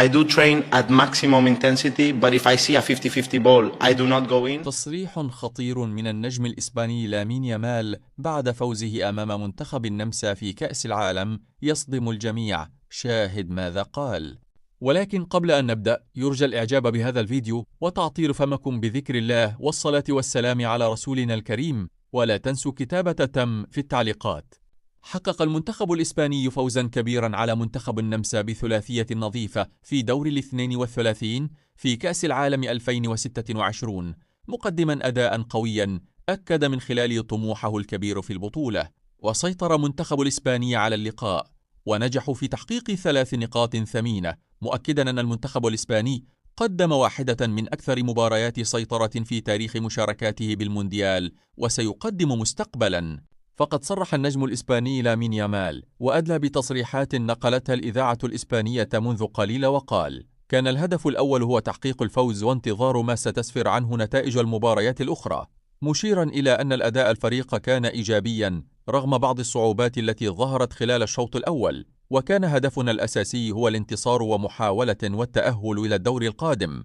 I do train at maximum intensity, but if I see a 50-50 ball, I do not go in. تصريح خطير من النجم الإسباني لامين يامال بعد فوزه أمام منتخب النمسا في كأس العالم يصدم الجميع. شاهد ماذا قال. ولكن قبل أن نبدأ يرجى الإعجاب بهذا الفيديو وتعطير فمكم بذكر الله والصلاة والسلام على رسولنا الكريم، ولا تنسوا كتابة تم في التعليقات. حقق المنتخب الإسباني فوزا كبيرا على منتخب النمسا بثلاثية نظيفة في دور 32 في كأس العالم 2026، مقدما أداء قويا أكد من خلال طموحه الكبير في البطولة. وسيطر منتخب الإسباني على اللقاء ونجحوا في تحقيق 3 نقاط ثمينة، مؤكدا أن المنتخب الإسباني قدم واحدة من أكثر مباريات سيطرة في تاريخ مشاركاته بالمونديال وسيقدم مستقبلا. فقد صرح النجم الإسباني لامين يامال وأدلى بتصريحات نقلتها الإذاعة الإسبانية منذ قليل، وقال: كان الهدف الأول هو تحقيق الفوز وانتظار ما ستسفر عنه نتائج المباريات الأخرى، مشيرا إلى أن الأداء الفريق كان إيجابيا رغم بعض الصعوبات التي ظهرت خلال الشوط الأول، وكان هدفنا الأساسي هو الانتصار ومحاولة والتأهل إلى الدور القادم.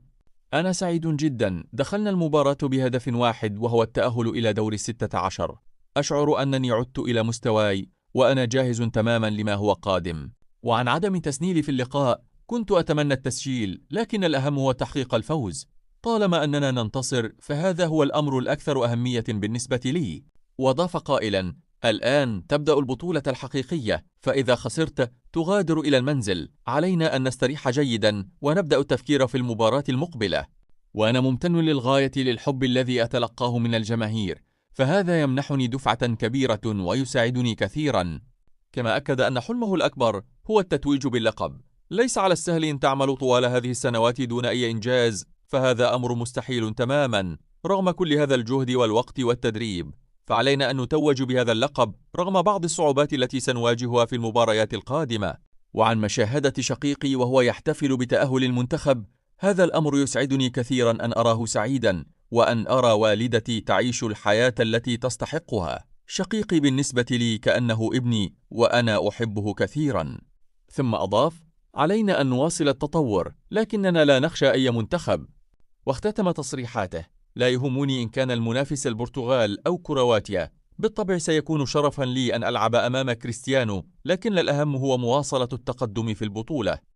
أنا سعيد جدا، دخلنا المباراة بهدف واحد وهو التأهل إلى دور 16. أشعر أنني عدت إلى مستواي وأنا جاهز تماما لما هو قادم. وعن عدم تسنيلي في اللقاء، كنت أتمنى التسجيل، لكن الأهم هو تحقيق الفوز. طالما أننا ننتصر فهذا هو الأمر الأكثر أهمية بالنسبة لي. وضاف قائلا: الآن تبدأ البطولة الحقيقية، فإذا خسرت تغادر إلى المنزل، علينا أن نستريح جيدا ونبدأ التفكير في المباراة المقبلة. وأنا ممتن للغاية للحب الذي أتلقاه من الجماهير، فهذا يمنحني دفعة كبيرة ويساعدني كثيرا. كما أكد أن حلمه الأكبر هو التتويج باللقب. ليس على السهل أن تعمل طوال هذه السنوات دون أي إنجاز، فهذا أمر مستحيل تماما. رغم كل هذا الجهد والوقت والتدريب، فعلينا أن نتوج بهذا اللقب رغم بعض الصعوبات التي سنواجهها في المباريات القادمة. وعن مشاهدة شقيقي وهو يحتفل بتأهل المنتخب، هذا الأمر يسعدني كثيرا أن أراه سعيدا، وأن أرى والدتي تعيش الحياة التي تستحقها. شقيقي بالنسبة لي كأنه ابني وأنا أحبه كثيرا. ثم أضاف: علينا أن نواصل التطور، لكننا لا نخشى أي منتخب. واختتم تصريحاته: لا يهمني إن كان المنافس البرتغال أو كرواتيا، بالطبع سيكون شرفا لي أن ألعب أمام كريستيانو، لكن الأهم هو مواصلة التقدم في البطولة.